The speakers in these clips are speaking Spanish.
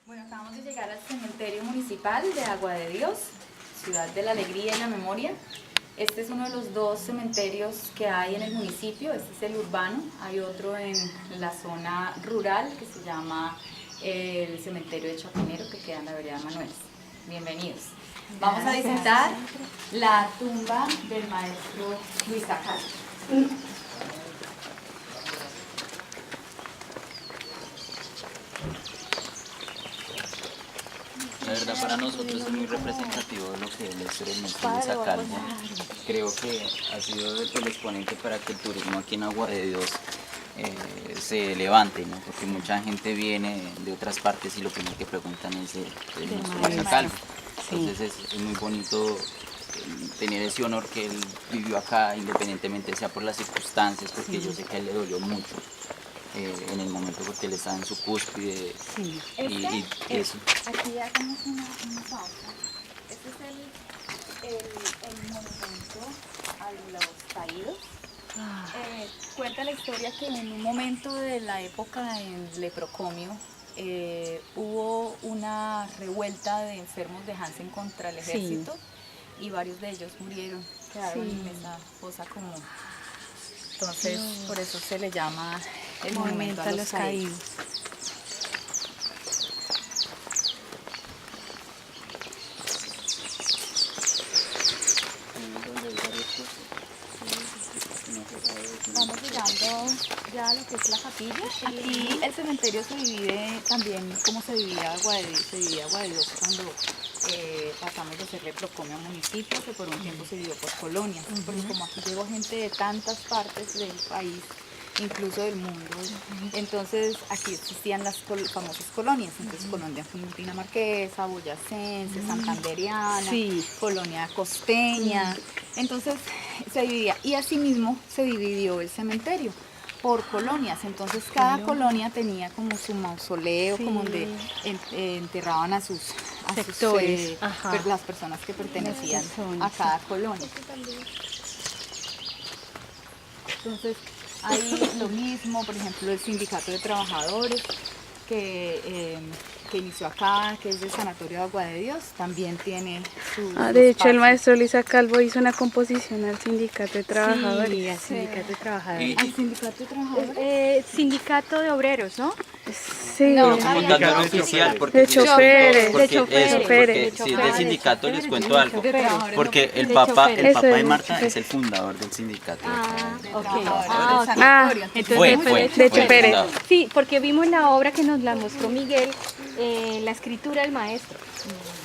Bueno, acabamos de llegar al cementerio municipal de Agua de Dios, Ciudad de la Alegría y la Memoria. Este es uno de los dos cementerios que hay en el municipio. Este es el urbano, hay otro en la zona rural que se llama el cementerio de Chapinero, que queda en la vereda Manuel. Bienvenidos. Vamos a visitar la tumba del maestro Luis Acal. La verdad para nosotros es muy representativo de lo que es la historia del maestro Luis Acal. Creo que ha sido el exponente para que el turismo aquí en Agua de Dios se levante, ¿no? Porque mucha gente viene de otras partes y lo primero que preguntan es el maestro Luis Acal. Entonces es muy bonito tener ese honor que él vivió acá, independientemente sea por las circunstancias, porque yo sé que a él le dolió mucho. En el momento porque él estaba en su cúspide y eso. Aquí hacemos una pausa. Este es el monumento a los caídos. Cuenta la historia que en un momento de la época en Leprocomio hubo una revuelta de enfermos de Hansen contra el ejército y varios de ellos murieron, quedaron en esa fosa común. Entonces, por eso se le llama el monumento a los caídos. Vamos llegando ya a lo que es la capilla. Aquí el cementerio se divide también como se dividía Agua de Dios. Se dividía Agua de Dios cuando pasamos de ser Leprocomio a municipio, que por un tiempo se dividió por colonias. Porque como aquí llegó gente de tantas partes del país, incluso del mundo, entonces aquí existían las famosas colonias. Entonces colonia dinamarquesa, boyacense, santanderiana, colonia costeña. Entonces se dividía y asimismo se dividió el cementerio por colonias. Entonces cada colonia tenía como su mausoleo, como donde enterraban a sus sectores, las personas que pertenecían a cada colonia. Entonces hay lo mismo, por ejemplo, el sindicato de trabajadores que inició acá, que es del Sanatorio de Agua de Dios, también tiene su... de hecho, el maestro Luis Calvo hizo una composición al sindicato de trabajadores. Sí, al sindicato de trabajadores. ¿Al sindicato de trabajadores? Sindicato de obreros, ¿no? Sí, No, como tal no es oficial, porque de choferes, porque si es del sindicato les cuento algo, porque el papá de Marta es el fundador del sindicato. Entonces fue de choferes. fundador. Sí, porque vimos la obra que nos la mostró Miguel, la escritura del maestro.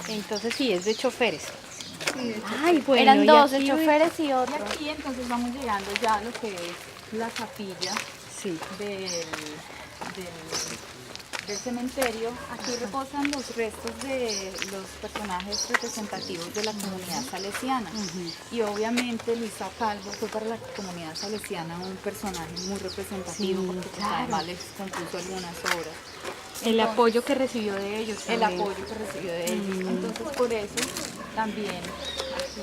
Entonces sí, es de choferes. Ay, bueno, eran dos, de aquí choferes y otro. Y aquí entonces vamos llegando ya a lo que es la capilla del cementerio. Aquí reposan los restos de los personajes representativos de la comunidad salesiana. Y obviamente Luisa Calvo fue para la comunidad salesiana un personaje muy representativo, porque pues, además les compuso algunas obras. el apoyo que recibió de ellos. El también. apoyo que recibió de ellos. Entonces por eso también aquí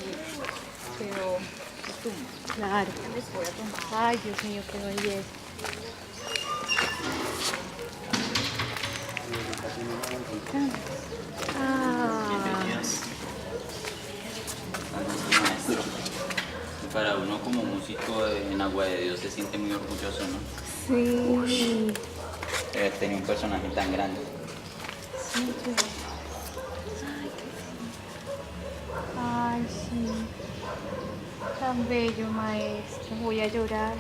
quedó su tumba. Claro. Les voy a tomar. Ay, Dios mío, qué belleza. Bienvenidos a nuestro maestro. Y para uno como músico en Agua de Dios se siente muy orgulloso, ¿no? Sí. De haber tenido un personaje tan grande. Ay, sí. Tan bello, maestro. Voy a llorar.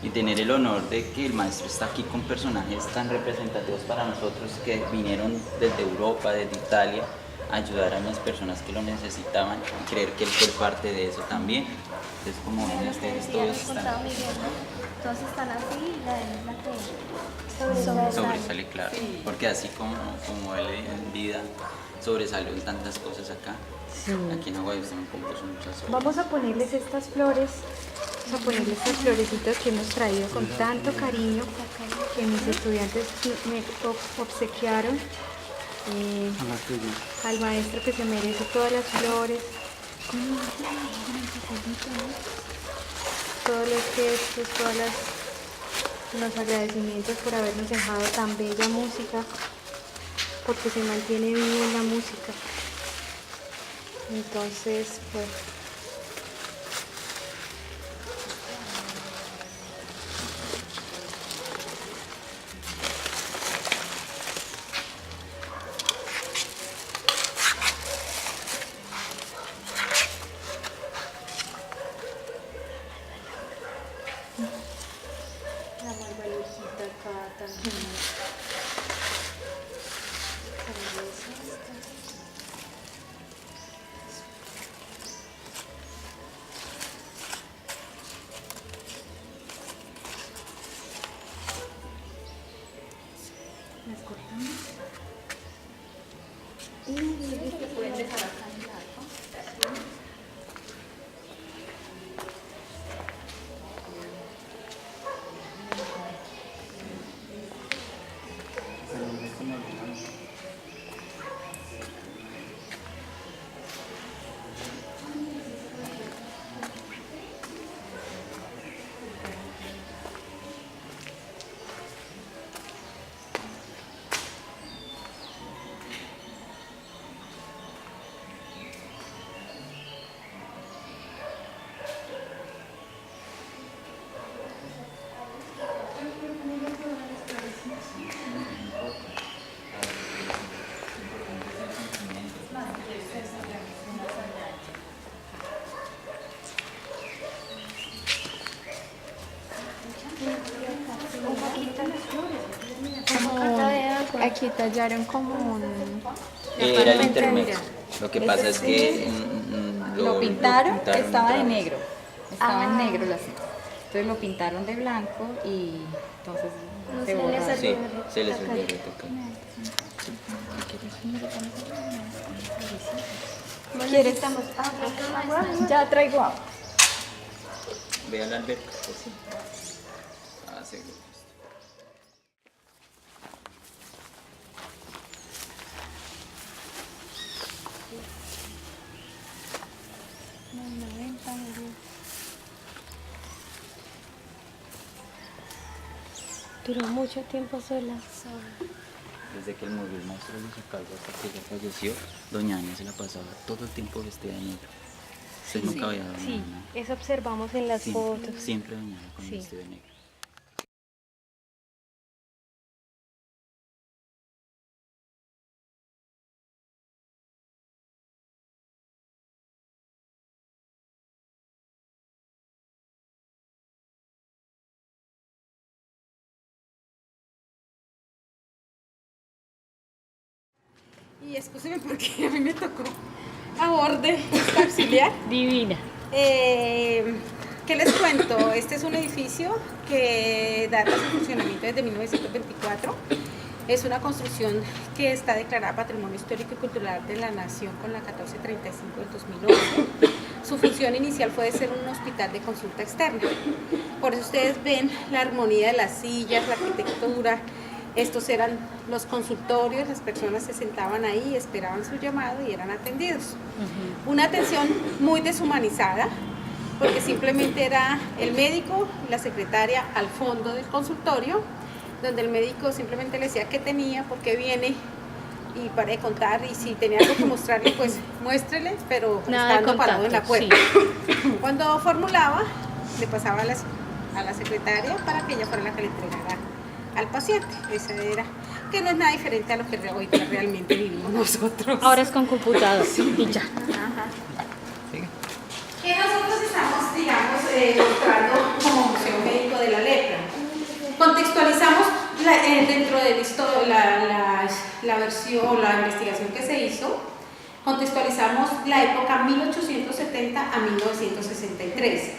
Y tener el honor de que el maestro está aquí con personajes tan representativos para nosotros que vinieron desde Europa, desde Italia, a ayudar a las personas que lo necesitaban y creer que él fue parte de eso también. Entonces, como ven ustedes, todos están... Entonces están así y la de la que Sobresale, claro, porque así como él en vida sobresalió en tantas cosas acá, aquí en Agua de Dios también compuso muchas obras. Vamos a ponerles estas flores, vamos a ponerles estas florecitas que hemos traído con tanto cariño, que mis estudiantes me obsequiaron. Al maestro que se merece todas las flores, todos los gestos, todas los agradecimientos por habernos dejado tan bella música, porque se mantiene viva la música. Entonces, pues, la margarita acá también. ¿Las cortamos? Aquí tallaron como un... Era el intermedio. Lo que pasa es que Lo pintaron, estaba otra de vez. negro. Estaba en negro la cinta. Entonces lo pintaron de blanco y entonces No se se borró. les olvidó. Sí, se les olvidó tocar. ¿Quieres? Ya traigo agua. Ve a la alberca. Pues sí. Ah, seguro. Duró mucho tiempo sola. Desde que él murió el maestro Luis Calvo hasta que ella falleció, doña Ana se la pasaba todo el tiempo vestida de negro. Usted nunca había dado Sí, eso observamos en las fotos. Siempre doña Ana con Sí. el vestido de negro. Y escúcheme porque a mí me tocó a borde auxiliar. Divina. ¿Qué les cuento? Este es un edificio que data su funcionamiento desde 1924. Es una construcción que está declarada Patrimonio Histórico y Cultural de la Nación con la 1435 del 2011. Su función inicial fue de ser un hospital de consulta externa. Por eso ustedes ven la armonía de las sillas, la arquitectura. Estos eran los consultorios, las personas se sentaban ahí, esperaban su llamado y eran atendidos. Una atención muy deshumanizada, porque simplemente era el médico y la secretaria al fondo del consultorio, donde el médico simplemente le decía qué tenía, por qué viene y para de contar, y si tenía algo que mostrarle, pues muéstrele, pero Nada de estando parado en la contacto, puerta. Cuando formulaba, le pasaba a la secretaria para que ella fuera la que le entregara al paciente. Esa era, que no es nada diferente a lo que hoy día realmente vivimos nosotros. Ahora es con computador y ya. Que nosotros estamos, digamos, mostrando como Museo Médico de la Lepra. Contextualizamos dentro de la versión, la investigación que se hizo, contextualizamos la época 1870 a 1963.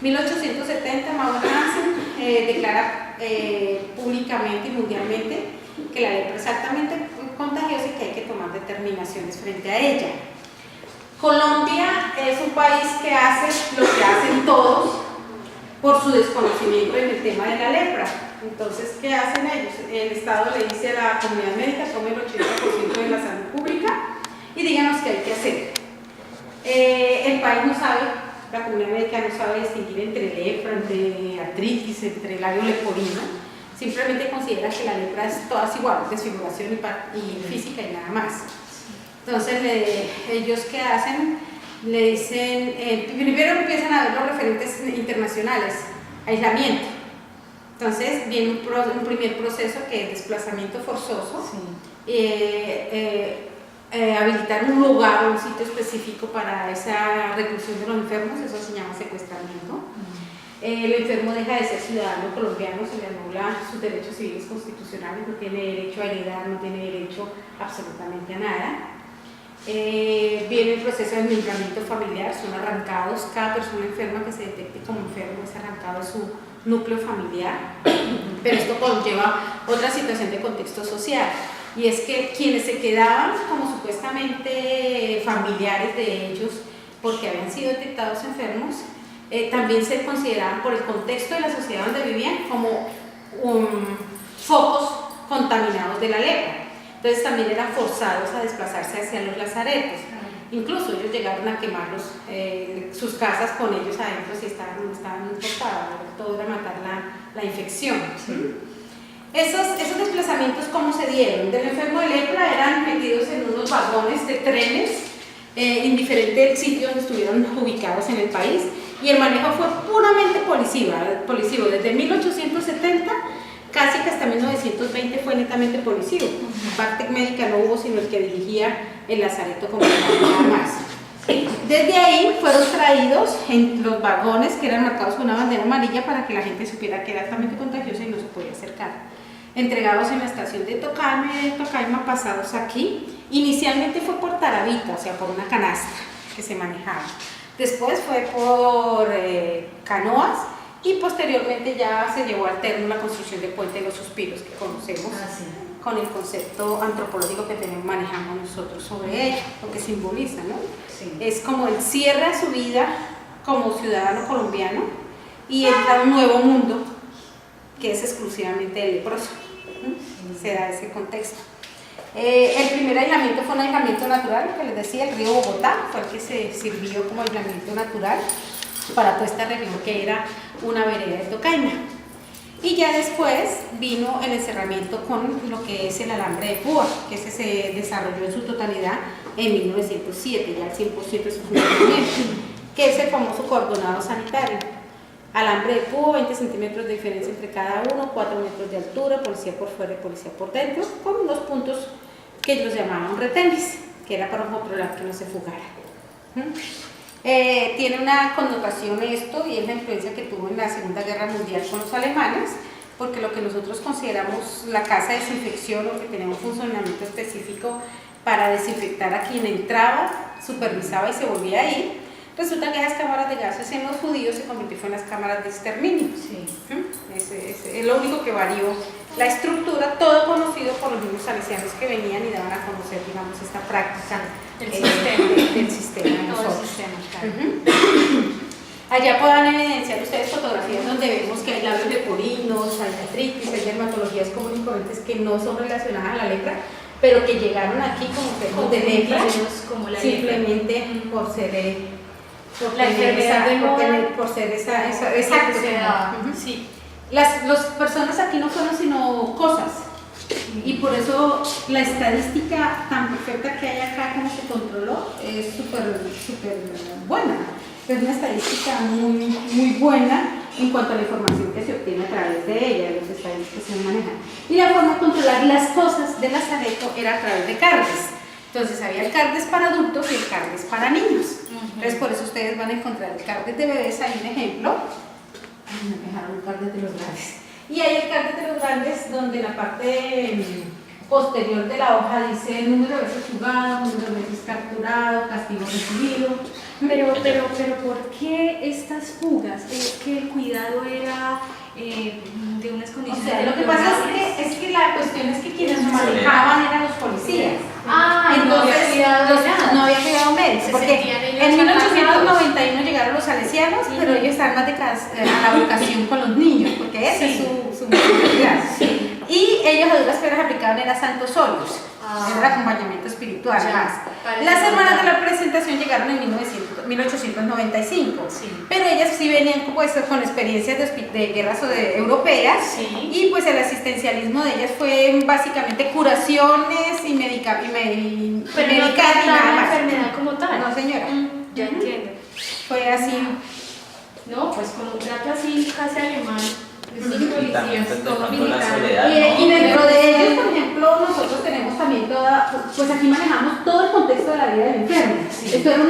1870, Mauro Hansen declara públicamente y mundialmente que la lepra es altamente contagiosa y que hay que tomar determinaciones frente a ella. Colombia es un país que hace lo que hacen todos por su desconocimiento en el tema de la lepra. Entonces, ¿qué hacen ellos? El Estado le dice a la comunidad médica: tome el 80% de la salud pública y díganos qué hay que hacer. El país no sabe la comunidad médica no sabe distinguir entre lepra, entre artritis, entre labio leporino. Simplemente considera que la lepra es todas igual, desfiguración y física y nada más. Entonces, ellos ¿qué hacen? Le dicen, primero empiezan a ver los referentes internacionales, aislamiento. Entonces viene un primer proceso que es desplazamiento forzoso, habilitar un lugar, un sitio específico para esa reclusión de los enfermos, eso se llama secuestramiento. El enfermo deja de ser ciudadano colombiano, se le anula sus derechos civiles constitucionales, no tiene derecho a heredar, no tiene derecho absolutamente a nada. Viene el proceso de desmembramiento familiar, son arrancados, cada persona enferma que se detecte como enfermo es arrancado de su núcleo familiar, pero esto conlleva otra situación de contexto social, y es que quienes se quedaban como supuestamente familiares de ellos porque habían sido detectados enfermos, también se consideraban por el contexto de la sociedad donde vivían como focos contaminados de la lepra. Entonces también eran forzados a desplazarse hacia los lazaretos. Incluso ellos llegaron a quemar sus casas con ellos adentro si estaban infectados. Todo era matar la infección. Esos desplazamientos, ¿cómo se dieron? Del enfermo de lepra eran metidos en unos vagones de trenes en diferentes sitios donde estuvieron ubicados en el país, y el manejo fue puramente policivo. Desde 1870 casi que hasta 1920 fue netamente policivo. Parte médica no hubo, sino el que dirigía el lazareto como nada más. Desde ahí fueron traídos en los vagones que eran marcados con una bandera amarilla para que la gente supiera que era altamente contagioso y no se podía acercar. Entregados en la estación de Tocaima, pasados aquí. Inicialmente fue por tarabita, o sea, por una canasta que se manejaba. Después fue por canoas, y posteriormente ya se llevó al término la construcción del Puente de los Suspiros que conocemos, con el concepto antropológico que manejamos nosotros sobre ello, lo que simboliza, ¿no? Es como el cierre a su vida como ciudadano colombiano y entra a un nuevo mundo que es exclusivamente el leproso. Se da ese contexto. El primer aislamiento fue un aislamiento natural, lo que les decía, el río Bogotá fue el que se sirvió como aislamiento natural para toda esta región que era una vereda de Tocaima. Y ya después vino el encerramiento con lo que es el alambre de púa, que ese se desarrolló en su totalidad en 1907, ya al 100% de su funcionamiento, que es el famoso cordonado sanitario. Alambre de púa, 20 centímetros de diferencia entre cada uno, 4 metros de altura, policía por fuera y policía por dentro, con unos puntos que ellos llamaban retenes, que era para controlar que no se fugara. Tiene una connotación esto, y es la influencia que tuvo en la Segunda Guerra Mundial con los alemanes, porque lo que nosotros consideramos la casa de desinfección, o que tenía un funcionamiento específico para desinfectar a quien entraba, supervisaba y se volvía a ir, resulta que esas cámaras de gases en los judíos se convirtieron en las cámaras de exterminio. Es lo único que varió la estructura, todo conocido por los mismos salesianos que venían y daban a conocer, digamos, esta práctica del sistema. Todo el sistema, claro. Allá puedan evidenciar ustedes fotografías donde vemos que hay labios leporinos, hay artritis, hay dermatologías comunes y corrientes que no son relacionadas a la lepra, pero que llegaron aquí como enfermos de lepra, como la simplemente lepra. Por ser la enfermedad de moda, por ser esa exacto. Sí. Las personas aquí no fueron sino cosas, y por eso la estadística tan perfecta que hay acá, como se controló, es súper buena. Es una estadística muy buena en cuanto a la información que se obtiene a través de ella, de los estadios que se manejan. Y la forma de controlar las cosas del lazareto era a través de cardes. Entonces había el cardes para adultos y el cardes para niños. Entonces por eso ustedes van a encontrar el cardes de bebés, hay un ejemplo. Me dejaron el cardes de los grandes. Y hay el cardes de los grandes donde en la parte posterior de la hoja dice el número de veces jugado, número de veces capturado, castigo recibido. Pero ¿por qué estas fugas? ¿Es que el cuidado era de unas condiciones? O sea, lo que pasa es que la cuestión es que quienes manejaban eran los policías. Entonces no había cuidado médico, porque en 1891 llegaron los salesianos, pero ellos estaban más dedicados a la educación con los niños, porque esa es su prioridad. Y ellos a duras penas aplicaban eran santos óleos. Era el acompañamiento espiritual Ya, más. para Las eso hermanas de ya. la presentación llegaron en 1895, Sí. pero ellas sí venían pues, con experiencias de guerras europeas Sí. y pues el asistencialismo de ellas fue básicamente curaciones y Pero no medicar y trata nada la más. enfermedad como tal. No, señora. Ya entiendo. Fue así. No, pues con un trato así casi alemán, Y también pues, de todo pronto la militar. soledad, Y ¿no? dentro de ellos, por ejemplo, nosotros tenemos también pues aquí manejamos todo el contexto de la vida del enfermo. Esto era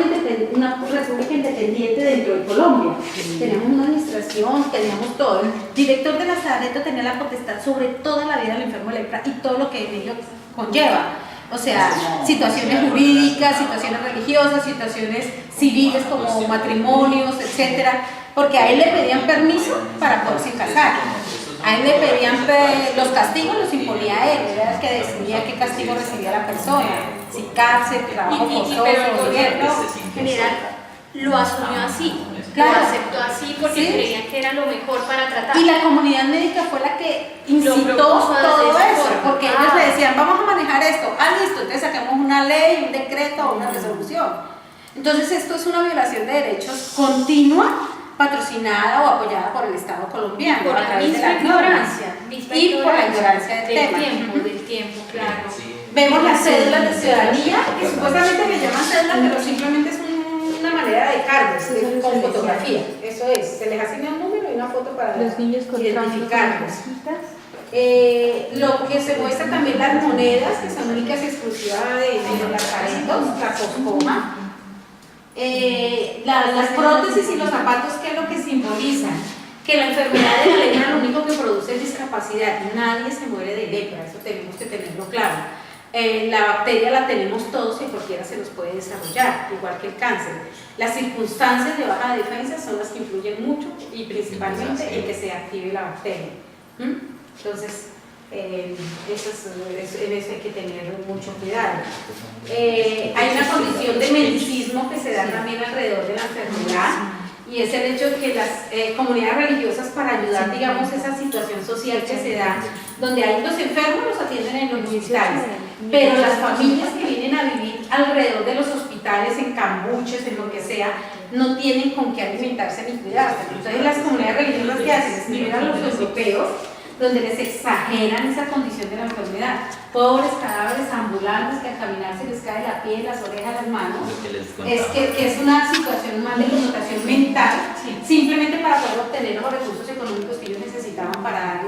una república independiente dentro de Colombia. Teníamos una administración, teníamos todo. El director de la Sareto tenía la potestad sobre toda la vida del enfermo de lepra y todo lo que ello conlleva. O sea, situaciones jurídicas, situaciones religiosas, situaciones civiles como matrimonios, etcétera, porque a él le pedían permiso para poderse casar. A él le pedían los castigos, los imponía a él, era el que decidía qué castigo recibía la persona, si cárcel, trabajo forzoso, pero el gobierno. gobierno general lo asumió así, Claro. lo aceptó así porque Sí. creían que era lo mejor para tratar. Y la comunidad médica fue la que incitó propuso de todo esa eso, forma. porque ellos le decían, vamos a manejar esto, listo, entonces saquemos una ley, un decreto o una resolución. Entonces esto es una violación de derechos continua, patrocinada o apoyada por el Estado colombiano por a la través de misma las normas. ignorancia, Y por la ignorancia del tema. del tiempo, claro. Vemos las cédulas de ciudadanía, que supuestamente le llaman cédula, pero simplemente es una manera de cargos con fotografía. Eso es, se les asigna un número y una foto para Los niños con identificarlos. Lo que se muestra también las monedas, que son únicas y exclusivas de los Lazaretos, la poscoma. Las prótesis y los zapatos, ¿qué es lo que simbolizan? Que la enfermedad de la lepra lo único que produce es discapacidad. Nadie se muere de lepra, eso tenemos que tenerlo claro. La bacteria la tenemos todos y cualquiera se nos puede desarrollar, igual que el cáncer. Las circunstancias de baja defensa son las que influyen mucho y principalmente en que se active la bacteria. Entonces, en eso hay que tener mucho cuidado. Hay una condición de medicismo que se da también alrededor de la enfermedad y es el hecho de que las comunidades religiosas, para ayudar, digamos, esa situación social que se da, donde hay los enfermos los atienden en los hospitales, pero las familias que vienen a vivir alrededor de los hospitales, en cambuches, en lo que sea, no tienen con qué alimentarse ni cuidarse. Entonces las comunidades religiosas que hacen es mirar a los europeos, donde les exageran esa condición de la enfermedad. Pobres cadáveres ambulantes que al caminar se les cae la piel, las orejas, las manos. Que es una situación más de connotación mental, simplemente para poder obtener los recursos económicos que ellos necesitaban para dar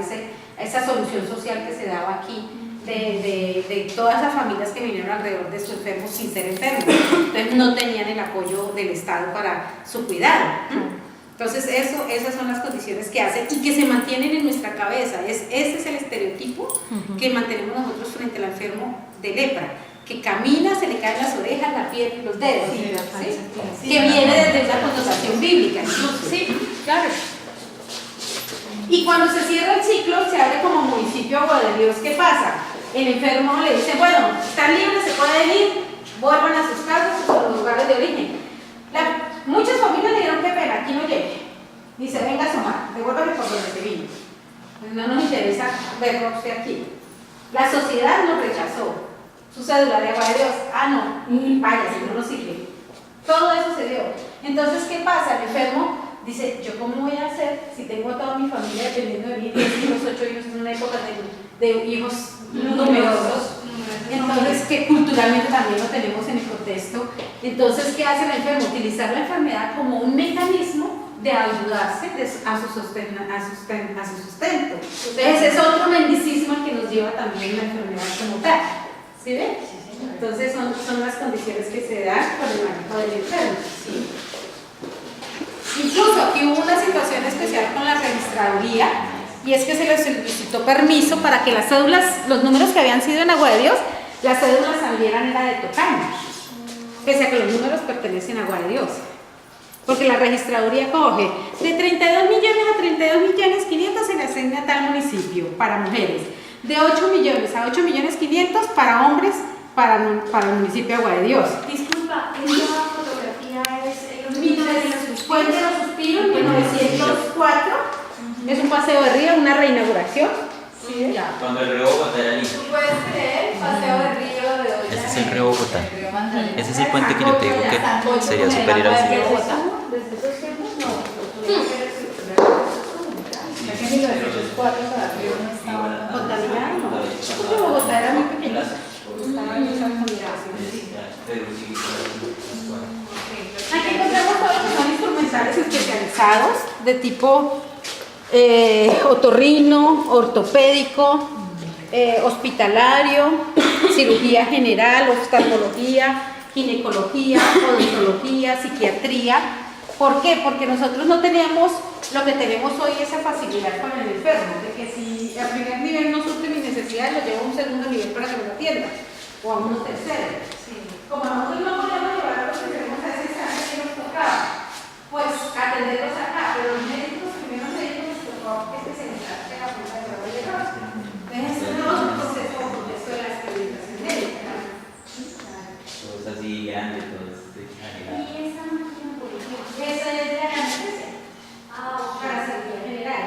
esa solución social que se daba aquí de todas las familias que vinieron alrededor de su enfermo sin ser enfermos. Entonces no tenían el apoyo del Estado para su cuidado. Entonces esas son las condiciones que hacen y que se mantienen en nuestra cabeza. Ese es el estereotipo que mantenemos nosotros frente al enfermo de lepra, que camina, se le caen las orejas, la piel y los dedos, ¿sí? Que viene desde una connotación bíblica incluso. Sí, claro. Y cuando se cierra el ciclo, se abre como municipio Agua de Dios. ¿Qué pasa? El enfermo le dice, bueno, están libres, se pueden ir, vuelvan a sus casas o a los lugares de origen. Muchas familias le dijeron, qué pena, aquí no llegue. Dice, venga a sumar, devuélvame por donde se vino. Pues no nos interesa verlo a usted aquí. La sociedad nos rechazó. Su cédula de Agua de Dios, no, vaya, si no nos sirve. Todo eso se dio. Entonces, ¿qué pasa? El enfermo dice, ¿yo cómo voy a hacer si tengo a toda mi familia dependiendo de mí? 10 hijos, 8 hijos, en una época de hijos numerosos. Entonces, que culturalmente también lo tenemos en el contexto. Entonces, ¿qué hace el enfermo? Utilizar la enfermedad como un mecanismo de ayudarse a su sustento. Entonces, es otro mendicismo el que nos lleva también la enfermedad como tal. ¿Sí ven? Entonces, son las condiciones que se dan por el manejo del enfermo. ¿Sí? Incluso aquí hubo una situación especial con la registraduría, y es que se les solicitó permiso para que las cédulas, los números que habían sido en Agua de Dios, las cédulas salieran era de Tocaño, pese a que los números pertenecen a Agua de Dios. Porque la registraduría coge de 32 millones a 32 millones 500 se le asigna a tal municipio para mujeres, de 8 millones a 8 millones 500 para hombres para el municipio de Agua de Dios. Disculpa, esa fotografía es Puente de los Suspiros, 1904. Es un paseo de río, una reinauguración. Cuando el río Bogotá era lindo. ¿Tú puedes creer? Paseo de Río es el río Bogotá. Ese es el puente que yo te digo que sería súper ir al cine. Contaminado, no. Porque Bogotá era muy pequeño. Estaba en esa contaminación. Aquí encontramos todos los que son instrumentales especializados de tipo otorrino, ortopédico, hospitalario, cirugía general, oftalmología, ginecología, odontología, psiquiatría. ¿Por qué? Porque nosotros no teníamos lo que tenemos hoy, esa facilidad con el enfermo, de que si a primer nivel no surte mis necesidades, lo llevo a un segundo nivel para que me lo atienda, o a un tercero. Como nosotros no podíamos llevar a los enfermos a ese instante que nos tocaba, pues atenderlos acá, pero los médicos, primeros médicos, nos tocó especializarse en la punta de la diagnóstica. Entonces, ese no es un proceso de la estabilización médica. Todos así grandes, todos exagerados. ¿Y esa máquina, por ejemplo? Esa es de la anestesia, para cirugía general.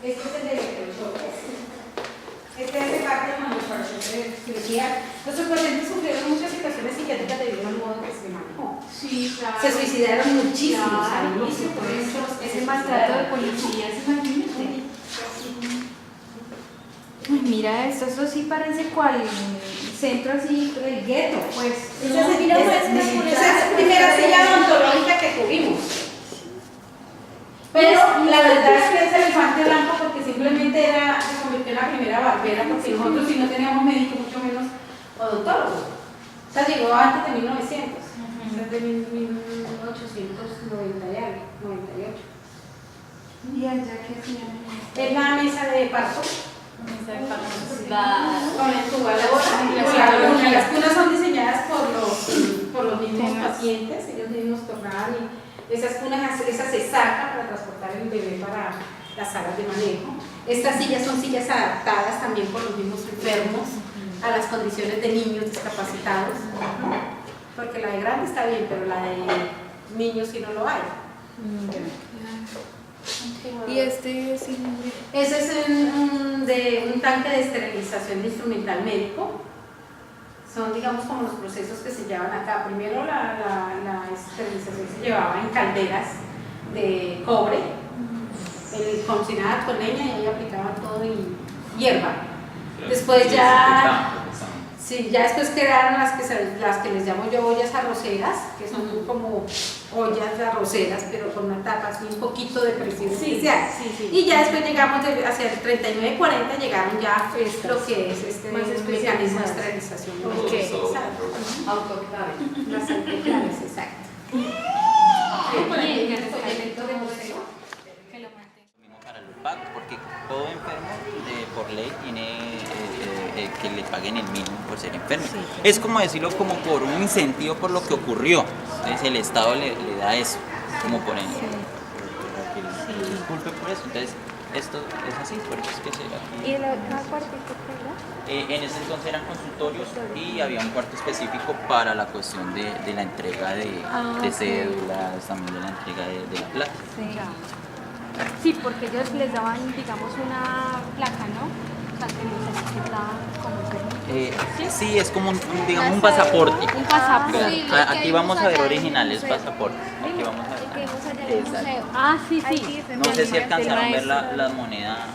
Este es el de electrochoques. Este hace parte de manufactura de cirugía. Nuestros pacientes sufrieron muchas situaciones psiquiátricas debido al modo que se manejó. Sí, claro. Se suicidaron muchísimos Claro, al inicio por eso. ese maltrato de policías, imagínate. Ay, mira esto sí parece cual centro así, el gueto, pues. Esa es la primera silla odontológica que tuvimos. Pero la verdad es que es el elefante blanco porque simplemente se convirtió en la primera barbera, porque nosotros si no teníamos médico, mucho menos odontólogo. O sea, llegó antes de 1900, o sea, de 1890 y algo, 98. Y allá que hacían. Es la mesa de parto. Con el tubador, las cunas son diseñadas por los mismos pacientes, ellos mismos tornaban y esas cunas, esas se sacan para transportar el bebé para las salas de manejo. Estas sillas son sillas adaptadas también por los mismos enfermos a las condiciones de niños discapacitados, porque la de grande está bien, pero la de niños sí no lo hay. Y este sí. Ese es un tanque de esterilización de instrumental médico. Son, digamos, como los procesos que se llevan acá. Primero la esterilización se llevaba en calderas de cobre, cocinada con leña y ahí aplicaban todo y hierba. Después ya... Sí, ya después quedaron las que les llamo yo ollas arroceras, que son como ollas arroceras, pero con una tapa así un poquito de presión especial. Y ya después llegamos hacia el 39-40, llegaron ya lo que es este mecanismo de esterilización. Autoclave. Las autoclaves, exacto. Para el PAC, porque todo enfermo por ley tiene que le paguen el mínimo por ser enfermo. Es como decirlo como por un incentivo por lo que ocurrió. Entonces el Estado le da eso, como por ejemplo, que le disculpe por eso. Entonces esto es así, por eso es que se da. ¿Y cada cuartito qué era? En ese entonces eran consultorios y había un cuarto específico para la cuestión de la entrega de cédulas, también de la entrega de la plata. Sí, porque ellos les daban, digamos, una placa, ¿no? O sea, que los etiquetaban como permiso. Sí, es como digamos un pasaporte. Un pasaporte. Sí, Aquí vamos a ver originales pasaportes. Aquí vamos a ver. Que vimos allá en el museo. Ah, sí, Ahí sí. dice, No sé si alcanzaron a ver maestro. la moneda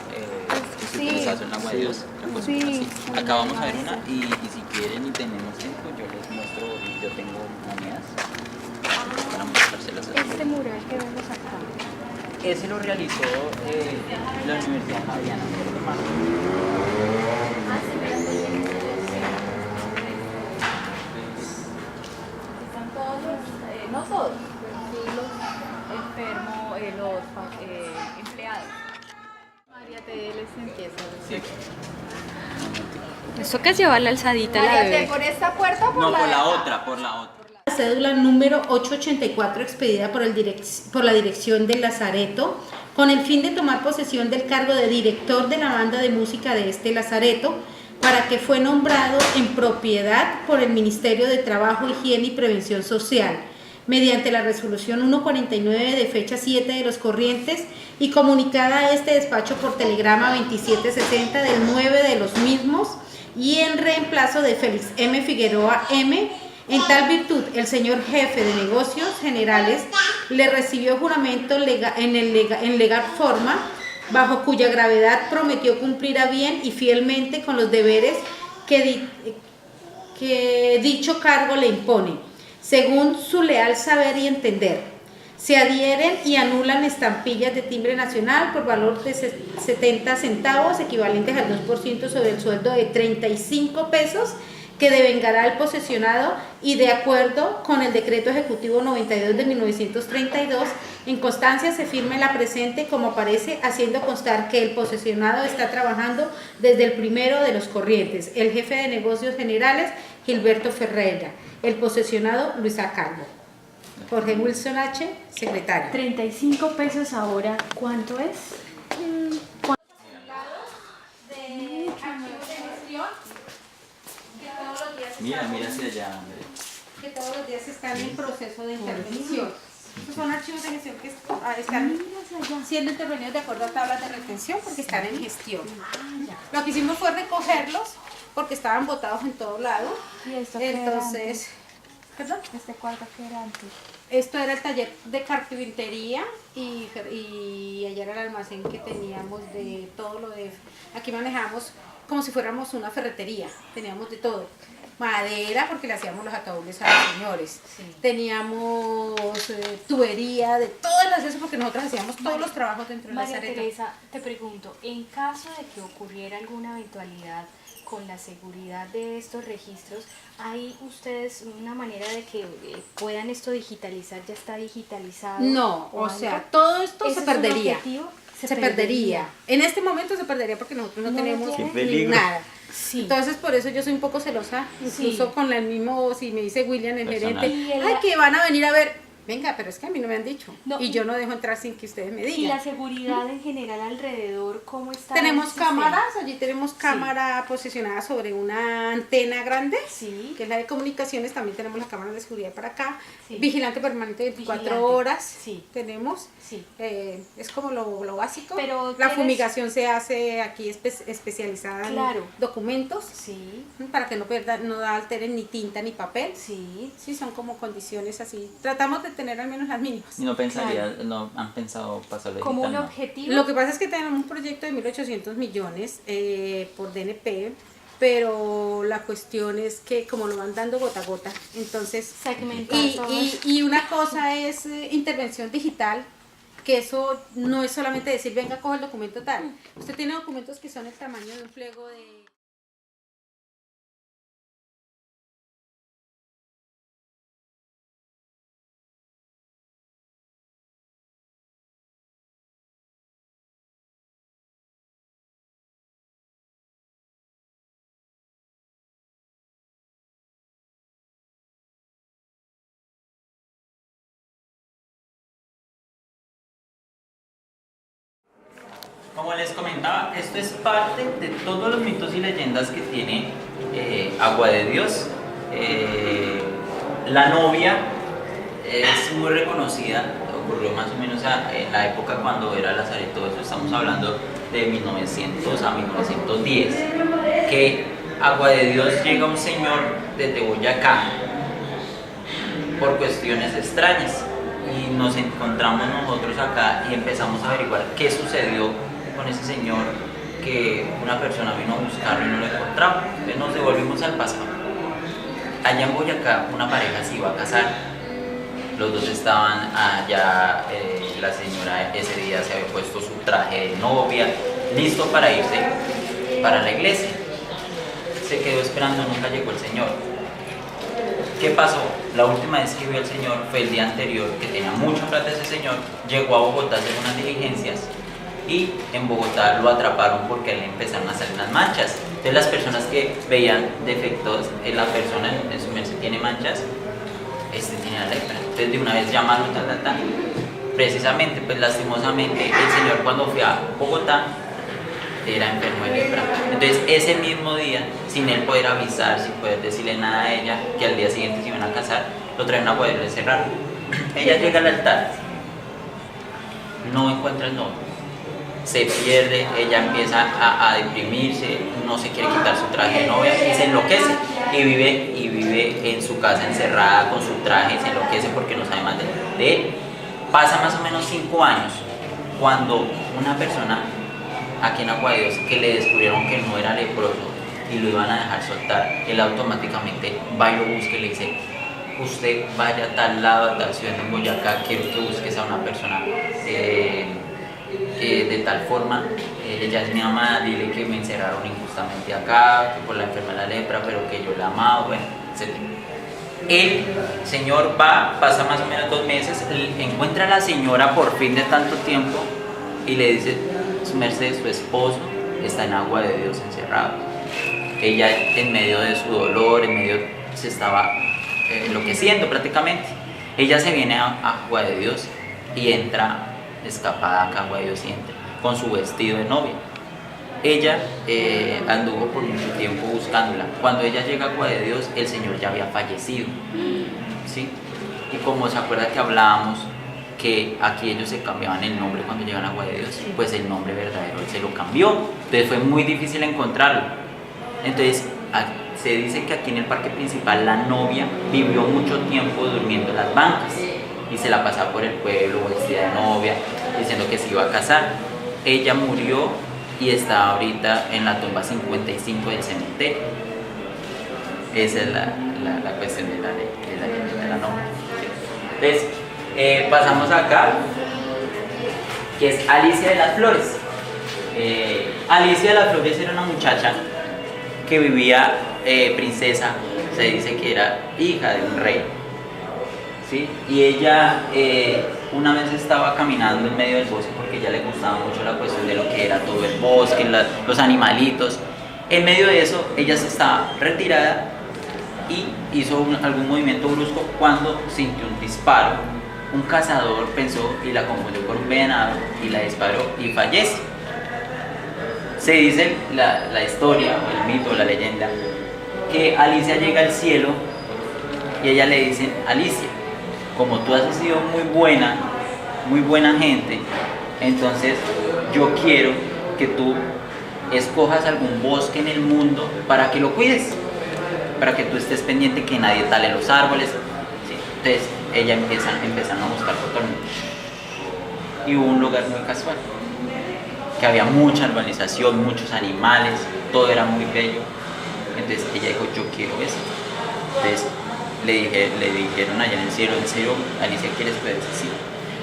que se utilizaba en la agua de Dios. La cuestión Sí. así. Acá vamos a ver una y si quieren y tenemos tiempo, yo les muestro, yo tengo monedas para mostrárselas a ustedes. Este mural que vemos acá. Ese lo realizó la Universidad Javeriana. Están todos los, no todos, pero sí los enfermos, los empleados. María T. les empieza. Sí. Eso que lleva la alzadita la María T. bebé. ¿por esta puerta o por No, la por de la acá? otra, por la otra. La cédula número 884 expedida por la dirección del Lazareto con el fin de tomar posesión del cargo de director de la banda de música de este Lazareto, para que fue nombrado en propiedad por el Ministerio de Trabajo, Higiene y Prevención Social, mediante la resolución 149 de fecha 7 de los corrientes y comunicada a este despacho por telegrama 2760 del 9 de los mismos, y en reemplazo de Félix M. Figueroa M. En tal virtud, el señor jefe de negocios generales le recibió juramento en legal forma, bajo cuya gravedad prometió cumplir a bien y fielmente con los deberes que dicho cargo le impone, según su leal saber y entender. Se adhieren y anulan estampillas de timbre nacional por valor de 70 centavos, equivalentes al 2% sobre el sueldo de 35 pesos, que devengará el posesionado, y de acuerdo con el decreto ejecutivo 92 de 1932, en constancia se firme la presente como aparece, haciendo constar que el posesionado está trabajando desde el primero de los corrientes, el jefe de negocios generales Gilberto Ferreira, el posesionado Luisa Calvo. Jorge Wilson H., secretario. 35 pesos ahora, ¿cuánto es? Mira hacia allá, André. Que todos los días están en proceso de intervención. Estos son archivos de gestión que están siendo intervenidos de acuerdo a tablas de retención porque están en gestión. Lo que hicimos fue recogerlos porque estaban botados en todo lado. ¿Y esto qué era Entonces, ¿perdón? ¿Este cuarto qué era antes? Esto era el taller de carpintería y allá era el almacén que teníamos de todo lo de... Aquí manejamos como si fuéramos una ferretería, teníamos de todo. Madera, porque le hacíamos los ataúdes a los señores. Sí. Teníamos tubería, de todas las cosas, porque nosotros hacíamos todos los trabajos dentro de la María Sareta. Teresa, te pregunto, en caso de que ocurriera alguna eventualidad con la seguridad de estos registros, ¿hay ustedes una manera de que puedan esto digitalizar? ¿Ya está digitalizado? No, o sea, todo esto se perdería. Se perdería. En este momento se perdería porque nosotros no tenemos nada. Sí. Entonces por eso yo soy un poco celosa, incluso con el mismo, si me dice William, el gerente, ay, que van a venir a ver. Venga, pero es que a mí no me han dicho. No, y yo no dejo entrar sin que ustedes me digan. ¿Y la seguridad en general alrededor cómo está? Tenemos cámaras, allí tenemos cámara posicionada sobre una antena grande, que es la de comunicaciones. También tenemos la cámara de seguridad para acá. Vigilante permanente 24 horas. Tenemos. Es como lo básico. Pero la fumigación se hace aquí especializada en documentos. Para que no alteren ni tinta ni papel. Sí, son como condiciones así. Tratamos de tener al menos las mínimas. ¿Y no han pensado pasarlo como digital? Un objetivo? Lo que pasa es que tenemos un proyecto de 1.800 millones por DNP, pero la cuestión es que como lo van dando gota a gota, entonces y una cosa es intervención digital, que eso no es solamente decir venga, coge el documento tal. Usted tiene documentos que son el tamaño de un pliego de... Como les comentaba, esto es parte de todos los mitos y leyendas que tiene Agua de Dios. La novia es muy reconocida, ocurrió más o menos en la época cuando era Lazareto, eso estamos hablando de 1900 a 1910, que Agua de Dios llega un señor desde Boyacá por cuestiones extrañas y nos encontramos nosotros acá y empezamos a averiguar qué sucedió con ese señor, que una persona vino a buscarlo y no lo encontraba. Entonces nos devolvimos al pasado. Allá en Boyacá una pareja se iba a casar, los dos estaban allá, la señora ese día se había puesto su traje de novia, listo para irse para la iglesia. Se quedó esperando, nunca llegó el señor. ¿Qué pasó? La última vez que vio al señor fue el día anterior, que tenía mucha plata ese señor, llegó a Bogotá a hacer unas diligencias y en Bogotá lo atraparon porque le empezaron a salir unas manchas. Entonces las personas que veían defectos en la persona, en su merced tiene manchas, tiene la lepra. Entonces de una vez llamaron, precisamente, pues lastimosamente el señor cuando fue a Bogotá era enfermo de lepra. Entonces ese mismo día, sin él poder avisar, sin poder decirle nada a ella, que al día siguiente se iban a casar, lo traen a poder encerrar. Ella llega al altar, no encuentra el novio. se pierde, ella empieza a deprimirse, no se quiere quitar su traje de novia y se enloquece y vive en su casa encerrada con su traje, se enloquece porque no sabe más de él. Pasa más o menos 5 años cuando una persona aquí en Agua de Dios que le descubrieron que no era leproso y lo iban a dejar soltar, él automáticamente va y lo busca y le dice: usted vaya a tal lado, a tal ciudad en Boyacá, quiero que busques a una persona de tal forma, ella es mi amada, dile que me encerraron injustamente acá, que por la enfermedad de la lepra, pero que yo la amaba, bueno, etc. El señor va, pasa más o menos 2 meses, encuentra a la señora por fin de tanto tiempo y le dice: su merced, su esposo está en Agua de Dios encerrado. Ella en medio de su dolor, se estaba enloqueciendo prácticamente. Ella se viene a Agua de Dios y entra escapada acá a Agua de Dios y entra con su vestido de novia. Ella anduvo por mucho tiempo buscándola. Cuando ella llega a Agua de Dios, el Señor ya había fallecido, ¿sí? Y como se acuerda que hablábamos que aquí ellos se cambiaban el nombre cuando llegan a Agua de Dios, pues el nombre verdadero él se lo cambió. Entonces fue muy difícil encontrarlo. Entonces se dice que aquí en el parque principal la novia vivió mucho tiempo durmiendo en las bancas y se la pasaba por el pueblo vestida de novia diciendo que se iba a casar. Ella murió y está ahorita en la tumba 55 del cementerio. Esa es la cuestión de la novia. Entonces pasamos acá, que es Alicia de las Flores. Alicia de las Flores era una muchacha que vivía princesa, se dice que era hija de un rey, ¿sí? Y ella una vez estaba caminando en medio del bosque porque a ella le gustaba mucho la cuestión de lo que era todo el bosque, los animalitos. En medio de eso ella se estaba retirada y hizo algún movimiento brusco cuando sintió un disparo. Un cazador pensó y la confundió con un venado y la disparó y fallece. Se dice la historia, o el mito, la leyenda, que Alicia llega al cielo y ella le dice: Alicia, como tú has sido muy buena gente, entonces yo quiero que tú escojas algún bosque en el mundo para que lo cuides, para que tú estés pendiente que nadie tale los árboles, ¿sí? Entonces ella empezaron a buscar por todo el mundo y hubo un lugar muy casual, que había mucha urbanización, muchos animales, todo era muy bello. Entonces ella dijo: yo quiero esto. Entonces le dijeron allá en el cielo: ¿en serio, Alicia, quieres? Pues sí.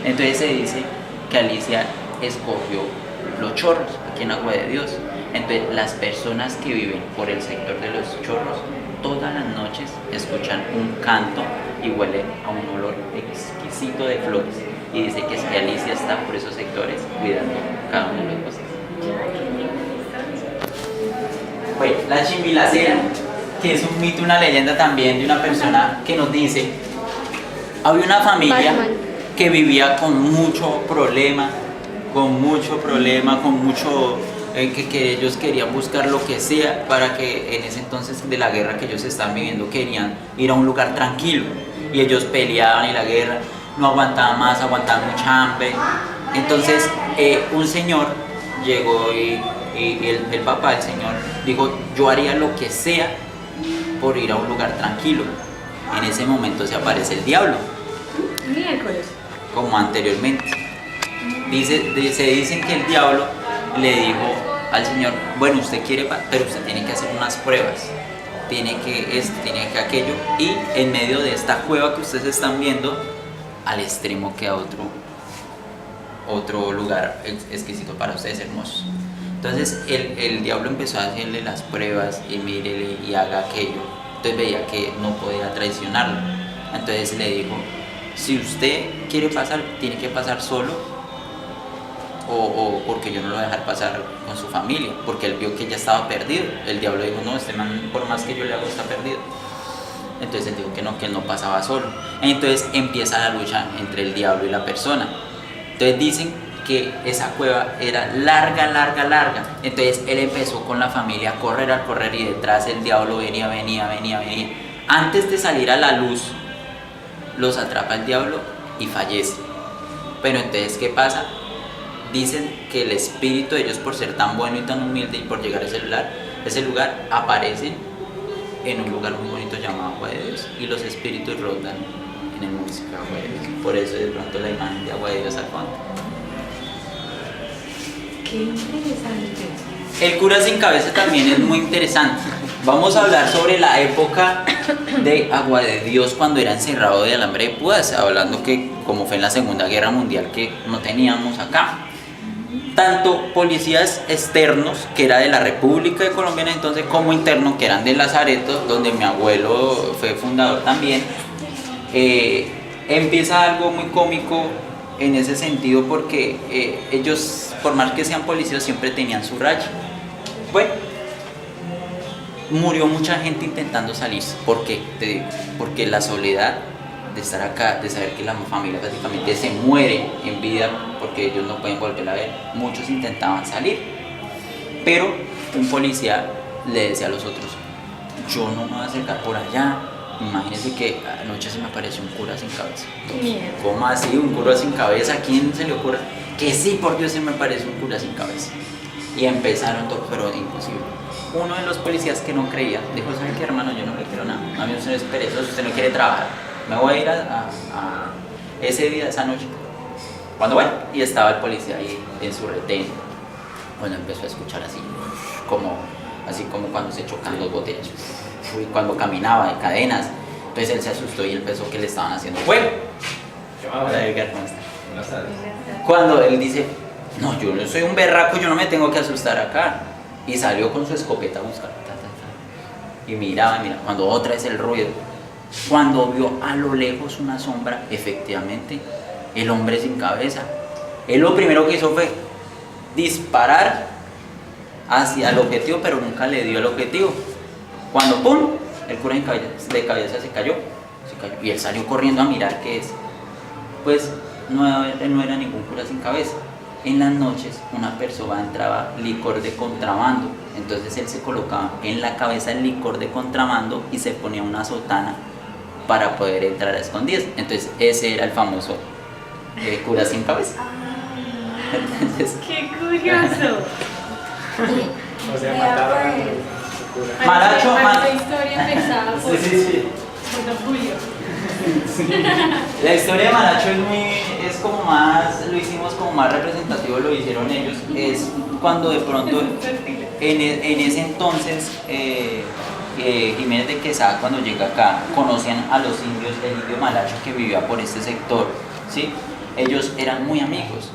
Entonces se dice que Alicia escogió los chorros aquí en Agua de Dios. Entonces las personas que viven por el sector de los chorros todas las noches escuchan un canto y huelen a un olor exquisito de flores. Y dice que es que Alicia está por esos sectores cuidando cada uno de los bosques. Bueno, la Chimbilacera, que es un mito, una leyenda también de una persona que nos dice: había una familia que vivía con mucho problema, que ellos querían buscar lo que sea para que en ese entonces de la guerra que ellos estaban viviendo querían ir a un lugar tranquilo y ellos peleaban y la guerra no aguantaba más, aguantaban mucha hambre. Entonces un señor llegó y el papá del señor dijo: yo haría lo que sea por ir a un lugar tranquilo. En ese momento se aparece el diablo, como anteriormente. Se dicen que el diablo le dijo al señor: bueno, usted quiere, pero usted tiene que hacer unas pruebas, tiene que esto, tiene que aquello, y en medio de esta cueva que ustedes están viendo, al extremo queda otro lugar exquisito para ustedes, hermosos. Entonces el diablo empezó a hacerle las pruebas y mírele y haga aquello. Entonces veía que no podía traicionarlo. Entonces le dijo: si usted quiere pasar, tiene que pasar solo, o porque yo no lo voy a dejar pasar con su familia, porque él vio que ya estaba perdido. El diablo dijo: no, este man, por más que yo le hago, está perdido. Entonces él dijo que él no pasaba solo. Entonces empieza la lucha entre el diablo y la persona. Entonces dicen que esa cueva era larga. Entonces él empezó con la familia a correr y detrás el diablo venía. Antes de salir a la luz, los atrapa el diablo y fallece. Pero entonces, ¿qué pasa? dicen que el espíritu de ellos, por ser tan bueno y tan humilde y por llegar a ese lugar aparecen en un lugar muy bonito llamado Agua de Dios, y los espíritus rotan en el municipio de Agua de Dios. Por eso de pronto la imagen de Agua de Dios al fondo. Qué interesante. El cura sin cabeza también es muy interesante. Vamos a hablar sobre la época de Agua de Dios cuando era encerrado de alambre de púas, hablando que como fue en la Segunda Guerra Mundial que no teníamos acá. Tanto policías externos, que era de la República de Colombia en entonces, como internos, que eran de Lazareto, donde mi abuelo fue fundador también. Empieza algo muy cómico en ese sentido porque ellos, por más que sean policías, siempre tenían su raya. Bueno, murió mucha gente intentando salir. ¿Por qué? Te digo, porque la soledad de estar acá, de saber que la familia prácticamente se muere en vida porque ellos no pueden volver a ver. Muchos intentaban salir, pero un policía le decía a los otros: yo no me voy a acercar por allá. Imagínense que anoche se me apareció un cura sin cabeza. ¿Cómo así? ¿Un cura sin cabeza? ¿A quién se le ocurre? Que sí, por Dios, se me apareció un cura sin cabeza. Y empezaron todo, pero imposible. Uno de los policías que no creía dijo: ¿sabe qué, hermano? Yo no le quiero nada. A mí usted no es perezoso, usted no quiere trabajar. Me voy a ir a ese día, esa noche. Cuando bueno, y estaba el policía ahí en su retén. Bueno, empezó a escuchar así como cuando se chocan los botellas. Y cuando caminaba en cadenas. Entonces él se asustó y él pensó que le estaban haciendo fuego. Hola, Edgar, ¿cómo está? Cuando él dice: no, yo no soy un berraco, yo no me tengo que asustar acá. Y salió con su escopeta a buscar. Y miraba, cuando otra vez el ruido. Cuando vio a lo lejos una sombra, efectivamente, el hombre sin cabeza. Él lo primero que hizo fue disparar hacia el objetivo, pero nunca le dio el objetivo. Cuando ¡pum!, el cura de cabeza se cayó. Y él salió corriendo a mirar qué es. Pues no era ningún cura sin cabeza. En las noches una persona entraba licor de contrabando. Entonces él se colocaba en la cabeza el licor de contrabando y se ponía una sotana para poder entrar a escondidas. Entonces ese era el famoso cura sin cabeza. Entonces, ¡qué curioso! O sea, mataron al cura. Malacho, Esta historia empezaba por, sí. por Don Julio. La historia de Malacho es como más, lo hicimos como más representativo, lo hicieron ellos. Es cuando de pronto, en ese entonces, Jiménez de Quesada, cuando llega acá, conocían a los indios, el indio Malacho que vivía por este sector, ¿sí? Ellos eran muy amigos,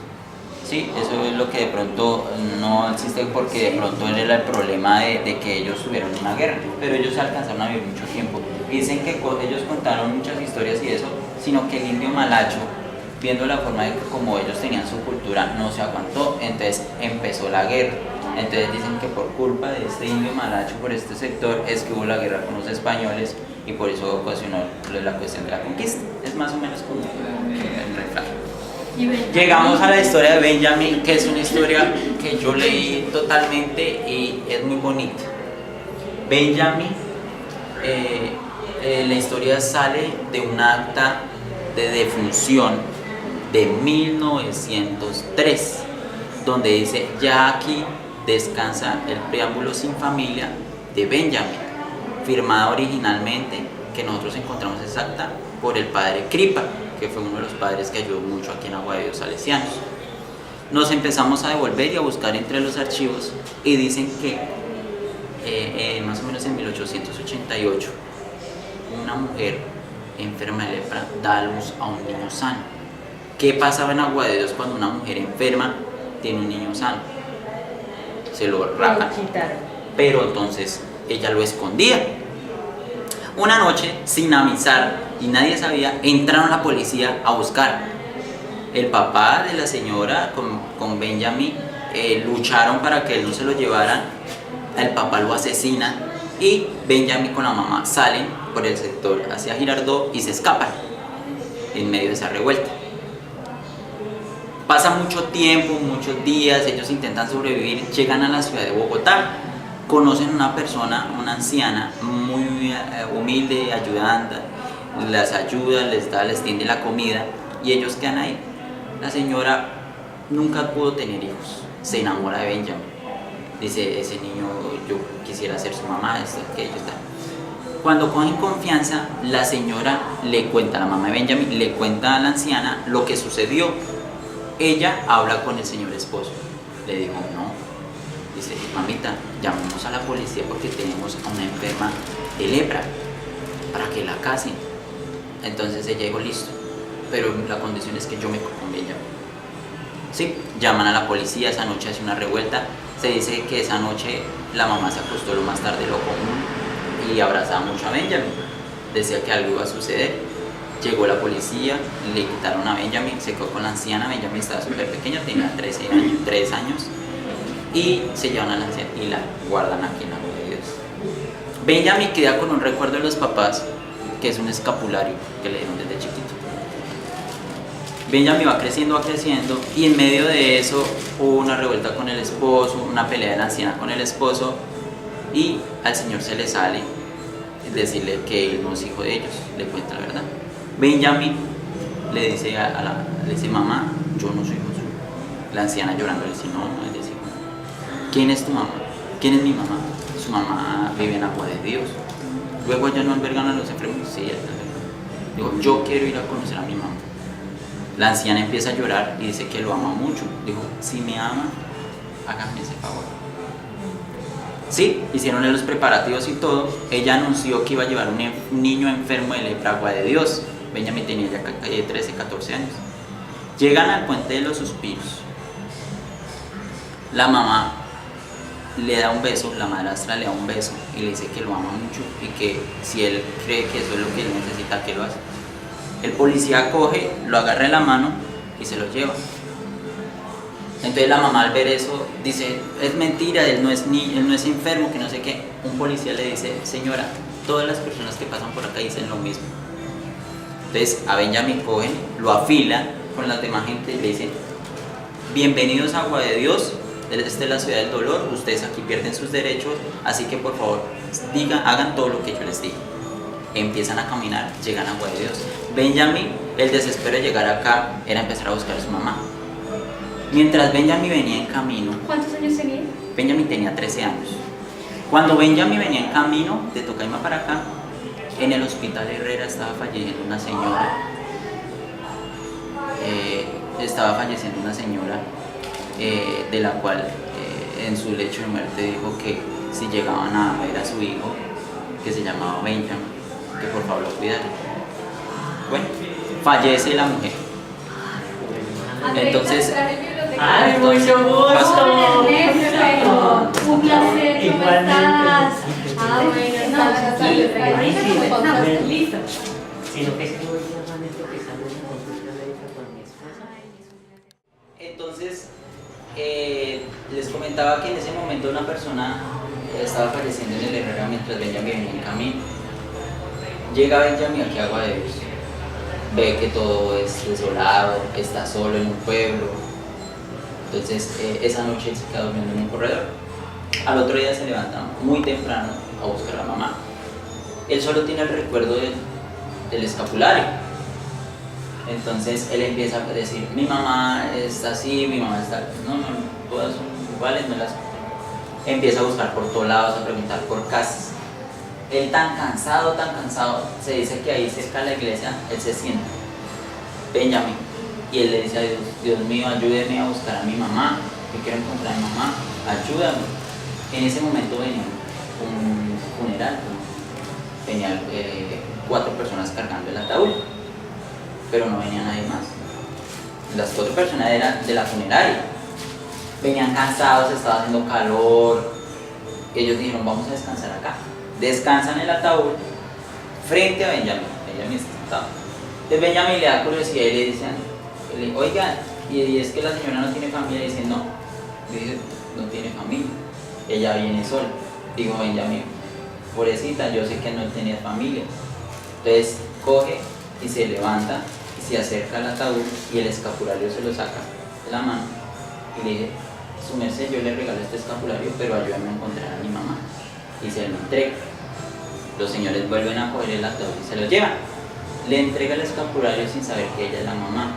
¿sí? Eso es lo que de pronto no existe, porque de pronto era el problema de que ellos tuvieron una guerra, pero ellos alcanzaron a vivir mucho tiempo. Dicen que ellos contaron muchas historias y eso, sino que el indio Malacho, viendo la forma de que como ellos tenían su cultura, no se aguantó, entonces empezó la guerra. Entonces dicen que por culpa de este indio Malacho, por este sector, es que hubo la guerra con los españoles y por eso ocasionó la cuestión de la conquista. Es más o menos como el refrán. Llegamos a la historia de Benjamin, que es una historia que yo leí totalmente y es muy bonita. Benjamin, la historia sale de un acta de defunción de 1903, donde dice: ya aquí descansa el preámbulo sin familia de Benjamin, firmada originalmente, que nosotros encontramos esa acta por el padre Cripa, que fue uno de los padres que ayudó mucho aquí en Agua de Dios Salesianos. Nos empezamos a devolver y a buscar entre los archivos y dicen que más o menos en 1888 una mujer enferma de lepra da a luz a un niño sano. ¿Qué pasaba en Agua de Dios cuando una mujer enferma tiene un niño sano? Se lo rapan, pero entonces ella lo escondía. Una noche, sin avisar y nadie sabía, entraron la policía a buscar. El papá de la señora con Benjamin lucharon para que él no se lo llevaran. El papá lo asesina y Benjamin con la mamá salen por el sector hacia Girardot y se escapan en medio de esa revuelta. Pasa mucho tiempo, muchos días, ellos intentan sobrevivir, llegan a la ciudad de Bogotá, conocen a una persona, una anciana muy humilde, ayudando, las ayuda, les tiende la comida y ellos quedan ahí. La señora nunca pudo tener hijos, se enamora de Benjamin. Dice, ese niño, yo quisiera ser su mamá, esto, aquello, tal. Cuando cogen confianza, la señora le cuenta, la mamá de Benjamin, le cuenta a la anciana lo que sucedió. Ella habla con el señor esposo. Le dijo, no. Dice, mamita, llamemos a la policía porque tenemos a una enferma de lepra para que la casen. Entonces ella dijo, listo, pero la condición es que yo me cojo con Benjamin. Sí, llaman a la policía, esa noche hace una revuelta. Se dice que esa noche la mamá se acostó lo más tarde de lo común y abrazaba mucho a Benjamin. Decía que algo iba a suceder. Llegó la policía, le quitaron a Benjamin, se quedó con la anciana. Benjamin estaba súper pequeña, tenía 3 años. Y se llevan a la anciana y la guardan aquí en la gloria de Dios. Benjamin queda con un recuerdo de los papás, que es un escapulario que le dieron desde chiquito. Benjamin va creciendo y en medio de eso hubo una revuelta con el esposo, una pelea de la anciana con el esposo y al señor se le sale decirle que él no es hijo de ellos, le cuenta la verdad. Benjamin le dice le dice, mamá, yo no soy hijo suyo. La anciana llorando le dice, no, no es hijo. ¿Quién es tu mamá? ¿Quién es mi mamá? Su mamá vive en Agua de Dios. Luego allá no albergan a los enfermos. Sí, digo, yo quiero ir a conocer a mi mamá. La anciana empieza a llorar y dice que lo ama mucho. Dijo, si me ama, hágame ese favor. Sí, hicieron los preparativos y todo. Ella anunció que iba a llevar un niño enfermo de lepra a Agua de Dios. Benjamin tenía ya 13, 14 años. Llegan al puente de los suspiros. La mamá le da un beso, la madrastra le da un beso y le dice que lo ama mucho y que si él cree que eso es lo que él necesita, que lo hace. El policía coge, lo agarra de la mano y se lo lleva. Entonces la mamá al ver eso dice, es mentira, él no es enfermo, que no sé qué. Un policía le dice, señora, todas las personas que pasan por acá dicen lo mismo. Entonces a Benjamin cogen, lo afilan con la demás gente y le dicen, bienvenidos a Agua de Dios, esta es la ciudad del dolor, ustedes aquí pierden sus derechos, así que por favor hagan todo lo que yo les diga. Empiezan a caminar, llegan a Agua de Dios. Benjamin, el desespero de llegar acá era empezar a buscar a su mamá. Mientras Benjamin venía en camino, ¿Cuántos años tenía? Benjamin tenía 13 años. Cuando Benjamin venía en camino de Tocaima para acá, en el hospital Herrera estaba falleciendo una señora. De la cual en su lecho de muerte dijo que si llegaban a ver a su hijo, que se llamaba Benjamin, que por favor lo cuidara. Bueno, fallece la mujer. Entonces, ¡ay, mucho gusto! Ernesto, un placer, ¿cómo estás? Bueno, listo. Sino que es que hoy día van esto que sale en la consulta médica con mi esposa. Entonces, les comentaba que en ese momento una persona estaba falleciendo en el Herrera mientras Benjamin venía en camino. Llega Benjamin aquí a Agua de Dios, ve que todo es desolado, está solo en un pueblo. Entonces esa noche él se queda durmiendo en un corredor. Al otro día se levanta muy temprano a buscar a la mamá. Él solo tiene el recuerdo del escapulario. Entonces él empieza a decir, mi mamá está así, mi mamá está... No, todas son iguales, no las... Empieza a buscar por todos lados, a preguntar por casas. Él tan cansado, se dice que ahí cerca de la iglesia, él se sienta, Benjamin, y él le dice a Dios, Dios mío, ayúdeme a buscar a mi mamá, yo quiero encontrar a mi mamá, ayúdame. En ese momento venía un funeral, venían 4 personas cargando el ataúd, pero no venía nadie más. Las 4 personas eran de la funeraria, venían cansados, estaba haciendo calor, ellos dijeron, vamos a descansar acá. Descansan el ataúd frente a Benjamin. Benjamin está sentado. Entonces Benjamin le da curiosidad y le dice, oiga, y es que la señora no tiene familia. Y dice, no, dice, no tiene familia, ella viene sola. Digo, Benjamin, pobrecita, yo sé que no tenía familia. Entonces coge y se levanta y se acerca al ataúd y el escapulario se lo saca de la mano y le dice, su merced, yo le regalo este escapulario, pero ayúdame a encontrar a mi mamá. Y se lo entrega. Los señores vuelven a coger el ataúd y se lo llevan. Le entrega el escapulario sin saber que ella es la mamá.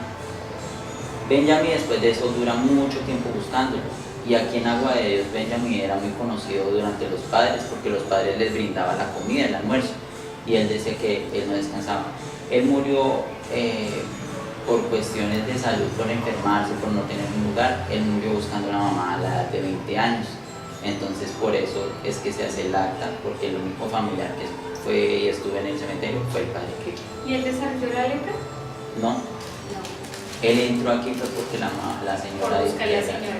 Benjamin después de eso dura mucho tiempo buscándolo. Y aquí en Agua de Dios Benjamin era muy conocido durante los padres porque los padres les brindaban la comida, el almuerzo, y él decía que él no descansaba. Él murió por cuestiones de salud, por enfermarse, por no tener un lugar. Él murió buscando a la mamá a la edad de 20 años. Entonces por eso es que se hace el acta, porque el único familiar que fue y estuvo en el cementerio fue el padre Kirk. ¿Y él desarrolló la lepra? No, él entró aquí fue porque la señora... Por buscar a la señora.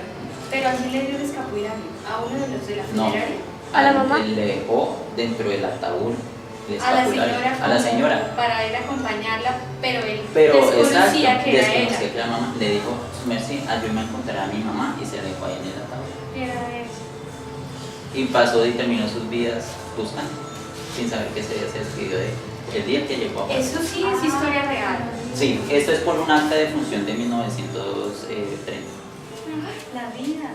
¿Pero a quién le dio el escapulario? ¿A uno de los de la funeraria? ¿A la mamá? Él le dejó dentro del ataúd el A la escapulario. señora, A la señora. para ir a acompañarla, pero él Pero desconocía exacto, que era desconocía ella. que la mamá le dijo, Mercy, ayúdame a encontrar a mi mamá, y se la dejó ahí en el ataúd. Era eso. Y pasó y terminó sus vidas buscando, sin saber que ese día se despidió de él. El día que llegó a Guadalajara. Eso sí es historia real. Sí, esto es por un acta de función de 1930. La vida.